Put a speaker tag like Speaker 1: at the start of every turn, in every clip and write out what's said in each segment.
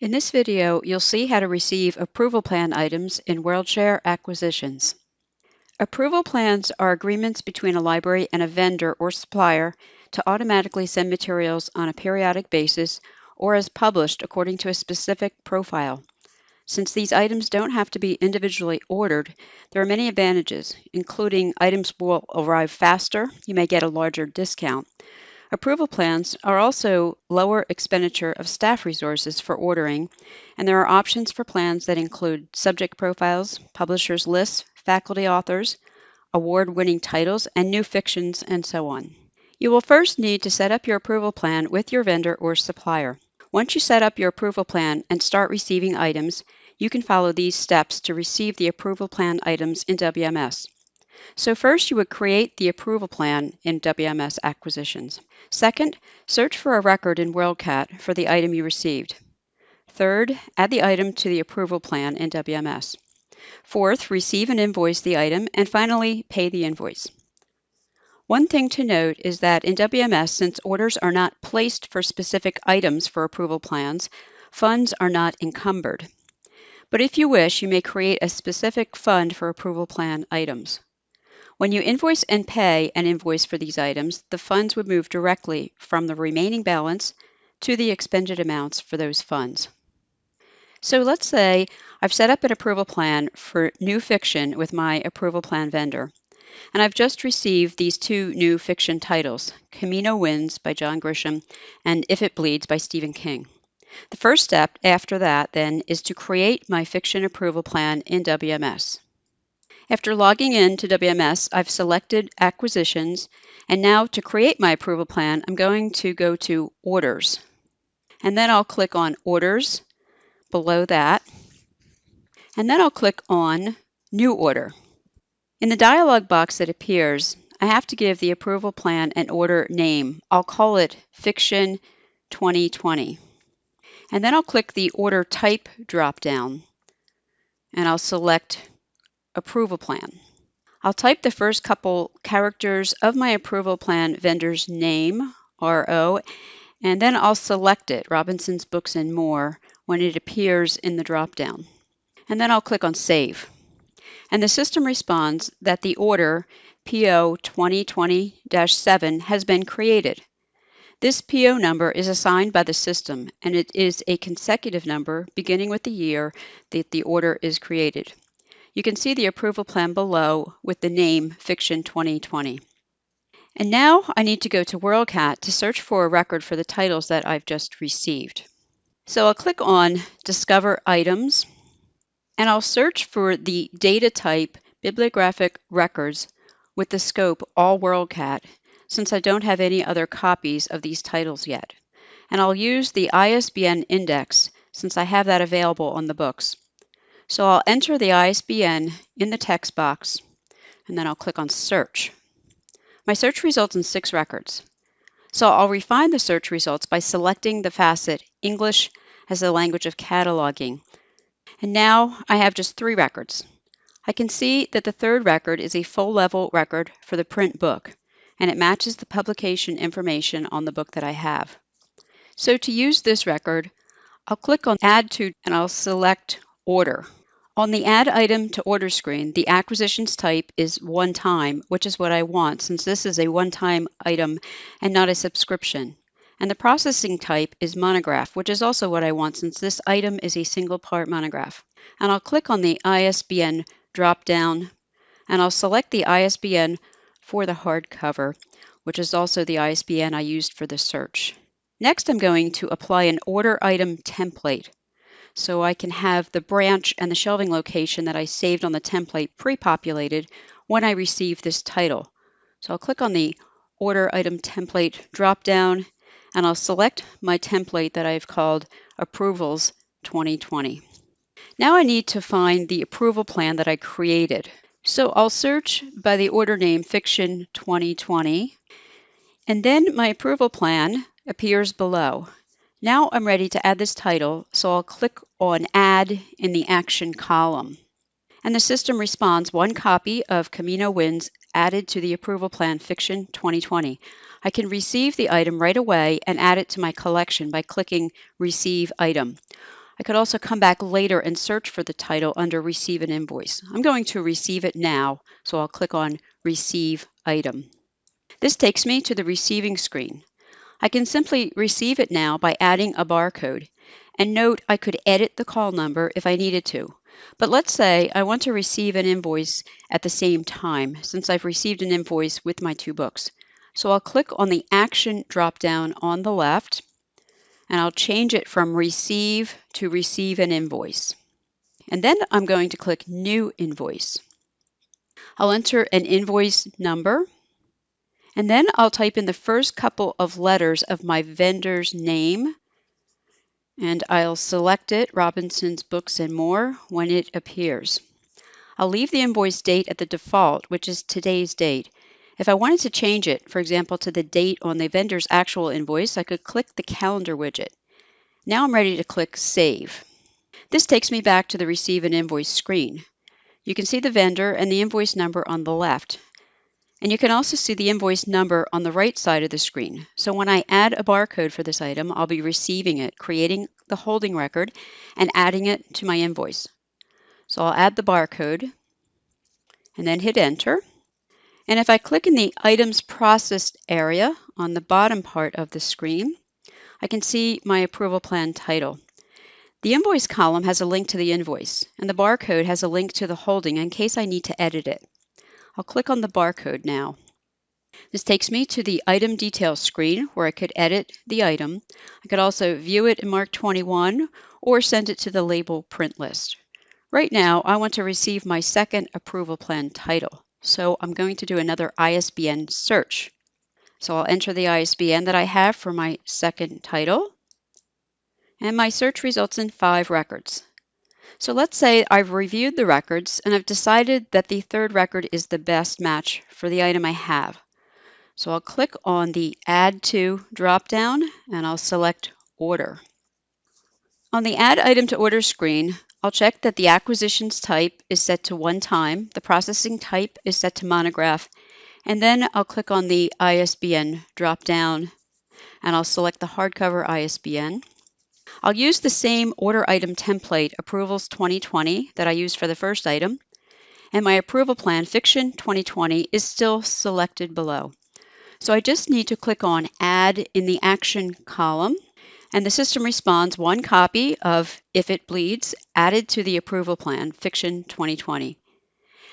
Speaker 1: In this video, you'll see how to receive approval plan items in WorldShare Acquisitions. Approval plans are agreements between a library and a vendor or supplier to automatically send materials on a periodic basis or as published according to a specific profile. Since these items don't have to be individually ordered, there are many advantages, including items will arrive faster, you may get a larger discount. Approval plans are also lower expenditure of staff resources for ordering, and there are options for plans that include subject profiles, publishers lists, faculty authors, award-winning titles, and new fictions, and so on. You will first need to set up your approval plan with your vendor or supplier. Once you set up your approval plan and start receiving items, you can follow these steps to receive the approval plan items in WMS. So first, you would create the approval plan in WMS Acquisitions. Second, search for a record in WorldCat for the item you received. Third, add the item to the approval plan in WMS. Fourth, receive and invoice the item. And finally, pay the invoice. One thing to note is that in WMS, since orders are not placed for specific items for approval plans, funds are not encumbered. But if you wish, you may create a specific fund for approval plan items. When you invoice and pay an invoice for these items, the funds would move directly from the remaining balance to the expended amounts for those funds. So let's say I've set up an approval plan for new fiction with my approval plan vendor, and I've just received these two new fiction titles, Camino Winds by John Grisham and If It Bleeds by Stephen King. The first step after that then is to create my fiction approval plan in WMS. After logging in to WMS, I've selected Acquisitions, and now to create my approval plan, I'm going to go to Orders. And then I'll click on Orders below that, and then I'll click on New Order. In the dialog box that appears, I have to give the approval plan an order name. I'll call it Fiction 2020. And then I'll click the Order Type drop-down, and I'll select Approval Plan. I'll type the first couple characters of my approval plan vendor's name, RO, and then I'll select it, Robinson's Books and More, when it appears in the dropdown. And then I'll click on Save. And the system responds that the order PO 2020-7 has been created. This PO number is assigned by the system, and it is a consecutive number beginning with the year that the order is created. You can see the approval plan below with the name Fiction 2020. And now I need to go to WorldCat to search for a record for the titles that I've just received. So I'll click on Discover Items, and I'll search for the data type Bibliographic Records with the scope All WorldCat, since I don't have any other copies of these titles yet. And I'll use the ISBN index since I have that available on the books. So I'll enter the ISBN in the text box, and then I'll click on Search. My search results in 6 records. So I'll refine the search results by selecting the facet English as the language of cataloging. And now I have just 3 records. I can see that the third record is a full-level record for the print book, and it matches the publication information on the book that I have. So to use this record, I'll click on Add to, and I'll select Order. On the Add Item to Order screen, the acquisitions type is one time, which is what I want since this is a one-time item and not a subscription. And the processing type is monograph, which is also what I want since this item is a single-part monograph. And I'll click on the ISBN drop-down, and I'll select the ISBN for the hardcover, which is also the ISBN I used for the search. Next, I'm going to apply an order item template, so I can have the branch and the shelving location that I saved on the template pre-populated when I receive this title. So I'll click on the Order Item Template drop-down, and I'll select my template that I've called Approvals 2020. Now I need to find the approval plan that I created. So I'll search by the order name Fiction 2020, and then my approval plan appears below. Now I'm ready to add this title, so I'll click on Add in the Action column. And the system responds, 1 copy of Camino Winds added to the approval plan Fiction 2020. I can receive the item right away and add it to my collection by clicking Receive Item. I could also come back later and search for the title under Receive an Invoice. I'm going to receive it now, so I'll click on Receive Item. This takes me to the receiving screen. I can simply receive it now by adding a barcode. And note, I could edit the call number if I needed to. But let's say I want to receive an invoice at the same time, since I've received an invoice with my two books. So I'll click on the Action drop-down on the left, and I'll change it from Receive to Receive an Invoice. And then I'm going to click New Invoice. I'll enter an invoice number, and then I'll type in the first couple of letters of my vendor's name, and I'll select it, Robinson's Books and More, when it appears. I'll leave the invoice date at the default, which is today's date. If I wanted to change it, for example, to the date on the vendor's actual invoice, I could click the calendar widget. Now I'm ready to click Save. This takes me back to the Receive an Invoice screen. You can see the vendor and the invoice number on the left. And you can also see the invoice number on the right side of the screen. So when I add a barcode for this item, I'll be receiving it, creating the holding record, and adding it to my invoice. So I'll add the barcode and then hit Enter. And if I click in the Items Processed area on the bottom part of the screen, I can see my approval plan title. The invoice column has a link to the invoice, and the barcode has a link to the holding in case I need to edit it. I'll click on the barcode now. This takes me to the item details screen where I could edit the item. I could also view it in Mark 21 or send it to the label print list. Right now, I want to receive my second approval plan title, so I'm going to do another ISBN search. So I'll enter the ISBN that I have for my second title, and my search results in 5 records. So let's say I've reviewed the records and I've decided that the third record is the best match for the item I have. So I'll click on the Add To drop-down and I'll select Order. On the Add Item to Order screen, I'll check that the acquisitions type is set to one time, the processing type is set to monograph, and then I'll click on the ISBN drop-down and I'll select the hardcover ISBN. I'll use the same order item template, Approvals 2020, that I used for the first item, and my approval plan, Fiction 2020, is still selected below. So I just need to click on Add in the Action column, and the system responds one copy of If It Bleeds added to the approval plan, Fiction 2020.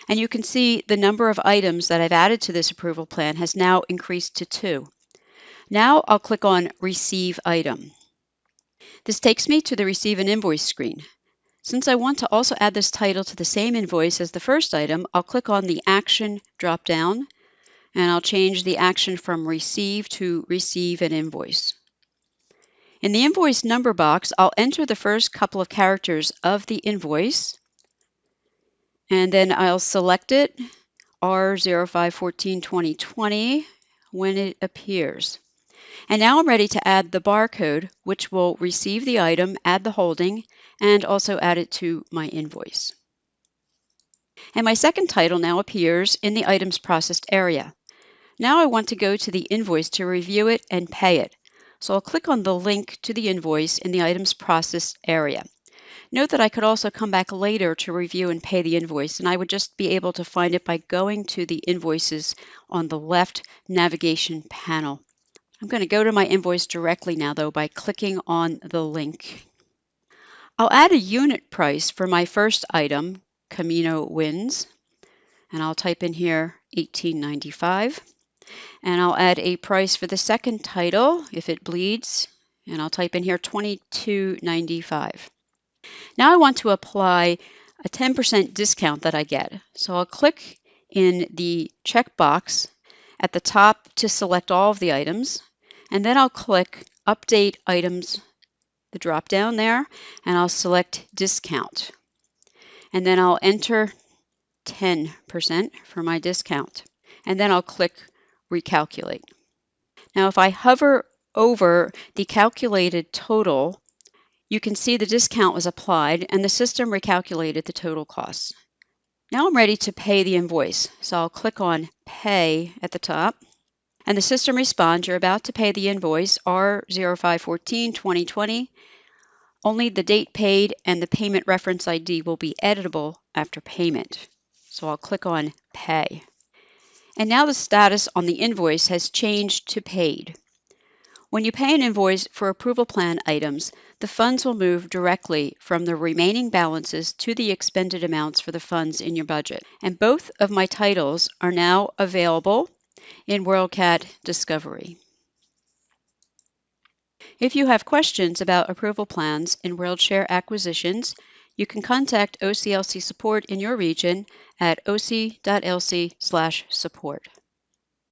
Speaker 1: And you can see the number of items that I've added to this approval plan has now increased to 2. Now I'll click on Receive Item. This takes me to the Receive an Invoice screen. Since I want to also add this title to the same invoice as the first item, I'll click on the Action drop-down, and I'll change the action from Receive to Receive an Invoice. In the invoice number box, I'll enter the first couple of characters of the invoice, and then I'll select it, R05142020, when it appears. And now I'm ready to add the barcode, which will receive the item, add the holding, and also add it to my invoice. And my second title now appears in the Items Processed area. Now I want to go to the invoice to review it and pay it. So I'll click on the link to the invoice in the Items Processed area. Note that I could also come back later to review and pay the invoice, and I would just be able to find it by going to the invoices on the left navigation panel. I'm going to go to my invoice directly now, though, by clicking on the link. I'll add a unit price for my first item, Camino Winds, and I'll type in here $18.95. And I'll add a price for the second title, If It Bleeds, and I'll type in here $22.95. Now I want to apply a 10% discount that I get. So I'll click in the checkbox at the top to select all of the items, and then I'll click Update Items, the drop down there, and I'll select Discount. And then I'll enter 10% for my discount, and then I'll click Recalculate. Now if I hover over the calculated total, you can see the discount was applied and the system recalculated the total costs. Now I'm ready to pay the invoice, so I'll click on Pay at the top, and the system responds, you're about to pay the invoice R05142020 Only the date paid and the payment reference ID will be editable after payment. So I'll click on Pay. And now the status on the invoice has changed to paid. When you pay an invoice for approval plan items, the funds will move directly from the remaining balances to the expended amounts for the funds in your budget. And both of my titles are now available in WorldCat Discovery. If you have questions about approval plans in WorldShare acquisitions, you can contact OCLC support in your region at oc.lc/support.